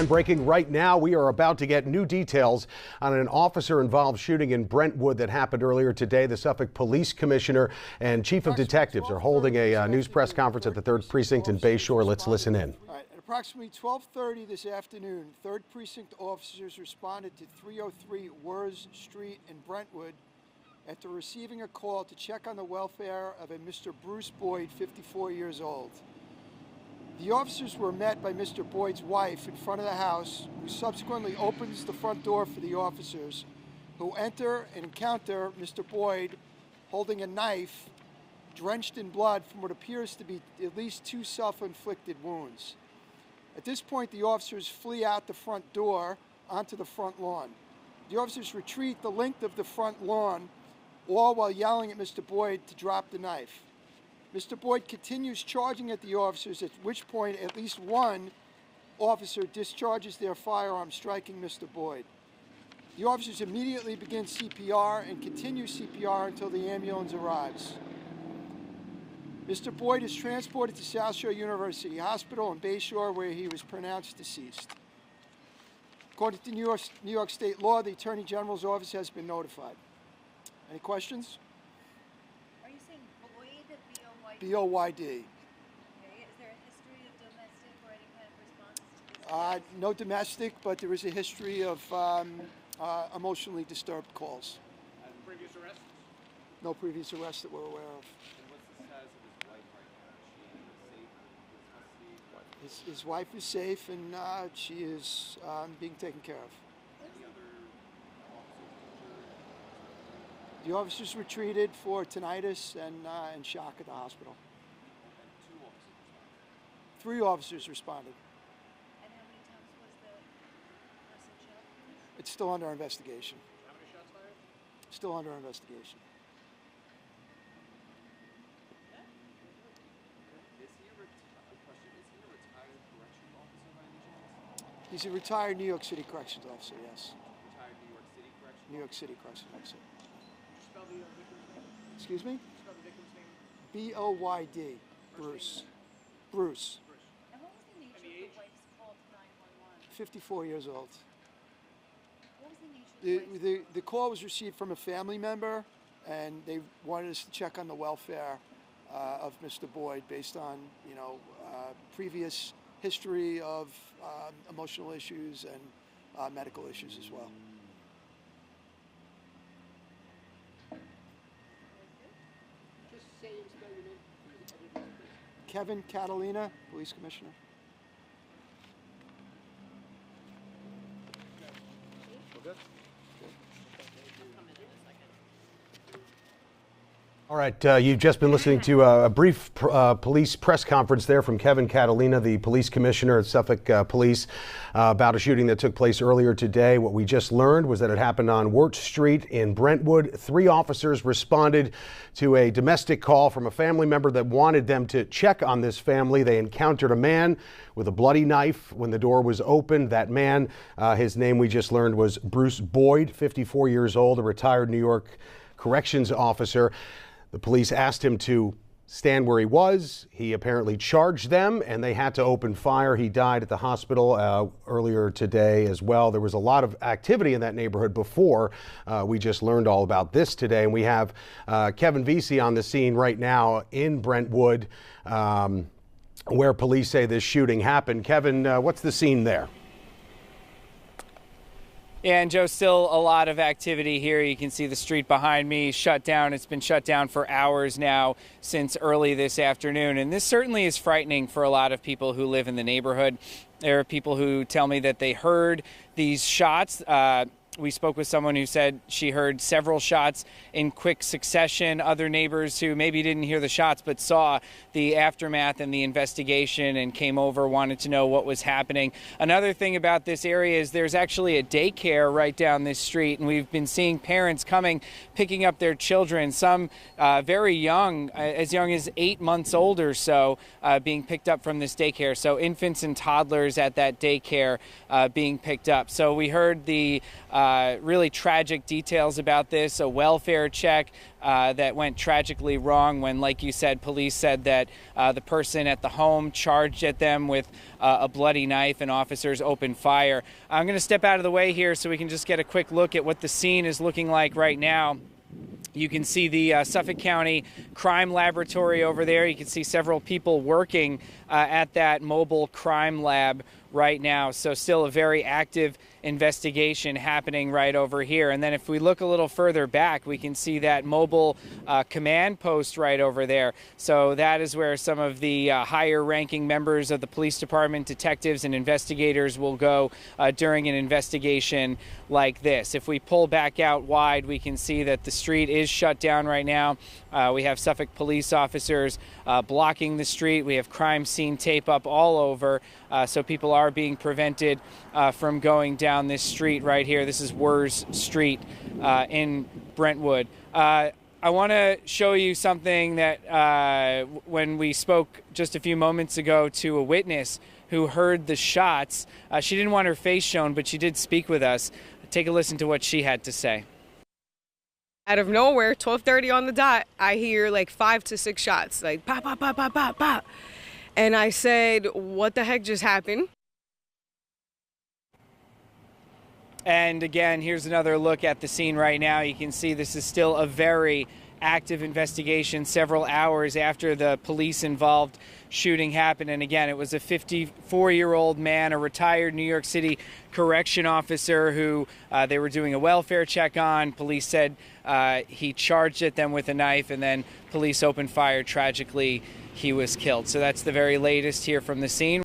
And breaking right now, we are about to get new details on an officer-involved shooting in Brentwood that happened earlier today. The Suffolk Police Commissioner and Chief of Detectives are holding a news press conference at the 3rd Precinct in Bayshore. Let's listen in. All right, at approximately 12:30 this afternoon, 3rd Precinct officers responded to 303 Wurz Street in Brentwood after receiving a call to check on the welfare of a Mr. Bruce Boyd, 54 years old. The officers were met by Mr. Boyd's wife in front of the house, who subsequently opens the front door for the officers, who enter and encounter Mr. Boyd holding a knife drenched in blood from what appears to be at least 2 self-inflicted wounds. At this point, the officers flee out the front door onto the front lawn. The officers retreat the length of the front lawn, all while yelling at Mr. Boyd to drop the knife. Mr. Boyd continues charging at the officers, at which point at least one officer discharges their firearm, striking Mr. Boyd. The officers immediately begin CPR and continue CPR until the ambulance arrives. Mr. Boyd is transported to South Shore University Hospital in Bayshore, where he was pronounced deceased. According to New York State law, the Attorney General's office has been notified. Any questions? Are you saying Boyd, B-O-Y-D? B-O-Y-D. Okay. Is there a history of domestic or any kind of response? No domestic, but there is a history of emotionally disturbed calls. Previous arrests? No previous arrests that we're aware of. And what's the status of his wife right now? Is she safe? His wife is safe, and she is being taken care of. Any other officers? The officers retreated for tinnitus and shock at the hospital. And 2 officers responded. 3 officers responded. And how many times was the person shot? It's still under investigation. How many shots fired? Still under investigation. Is he a retired corrections officer by any chance? He's a retired New York City Corrections Officer, yes. Retired New York City corrections New York City Corrections Officer. Spell the victim's name? Excuse me? Spell the victim's name? B-O-Y-D. Bruce. Bruce. And what was the nature And the of age? the wife's call to 911? 54 years old. What was the nature of the wife's The call was received from a family member, and they wanted us to check on the welfare of Mr. Boyd based on, previous history of emotional issues and medical issues as well. Just say and spell your name for the other please. Kevin Catalina, Police Commissioner. All right, you've just been listening to a brief police press conference there from Kevin Catalina, the police commissioner at Suffolk Police, about a shooting that took place earlier today. What we just learned was that it happened on Wurz Street in Brentwood. 3 officers responded to a domestic call from a family member that wanted them to check on this family. They encountered a man with a bloody knife when the door was opened. That man, his name we just learned was Bruce Boyd, 54 years old, a retired New York corrections officer. The police asked him to stand where he was. He apparently charged them, and they had to open fire. He died at the hospital earlier today as well. There was a lot of activity in that neighborhood before we just learned all about this today. And we have Kevin Vesey on the scene right now in Brentwood, where police say this shooting happened. Kevin, what's the scene there? Yeah, and Joe, still a lot of activity here. You can see the street behind me shut down. It's been shut down for hours now since early this afternoon. And this certainly is frightening for a lot of people who live in the neighborhood. There are people who tell me that they heard these shots. We spoke with someone who said she heard several shots in quick succession. Other neighbors who maybe didn't hear the shots but saw the aftermath and the investigation and came over, wanted to know what was happening. Another thing about this area is there's actually a daycare right down this street, and we've been seeing parents coming, picking up their children, some very young, as young as 8 months old or so, being picked up from this daycare. So infants and toddlers at that daycare being picked up. So we heard the really tragic details about this, a welfare check that went tragically wrong when, like you said, police said that the person at the home charged at them with a bloody knife and officers opened fire. I'm going to step out of the way here so we can just get a quick look at what the scene is looking like right now. You can see the Suffolk County Crime Laboratory over there. You can see several people working at that mobile crime lab right now. So still a very active investigation happening right over here. And then if we look a little further back, we can see that mobile command post right over there. So that is where some of the higher ranking members of the police department, detectives and investigators will go during an investigation like this. If we pull back out wide, we can see that the street is shut down right now. We have Suffolk police officers blocking the street. We have crime scene tape up all over, so people are being prevented from going down this street right here. This is Wers Street in Brentwood. I want to show you something that when we spoke just a few moments ago to a witness who heard the shots, she didn't want her face shown, but she did speak with us. Take a listen to what she had to say. Out of nowhere, 12:30 on the dot, I hear like 5 to 6 shots, like pop, pop, pop, pop, pop, pop. And I said, what the heck just happened? And again, here's another look at the scene right now. You can see this is still a very active investigation several hours after the police-involved shooting happened. And again, it was a 54-year-old man, a retired New York City correction officer who they were doing a welfare check on. Police said he charged at them with a knife, and then police opened fire. Tragically, he was killed. So that's the very latest here from the scene.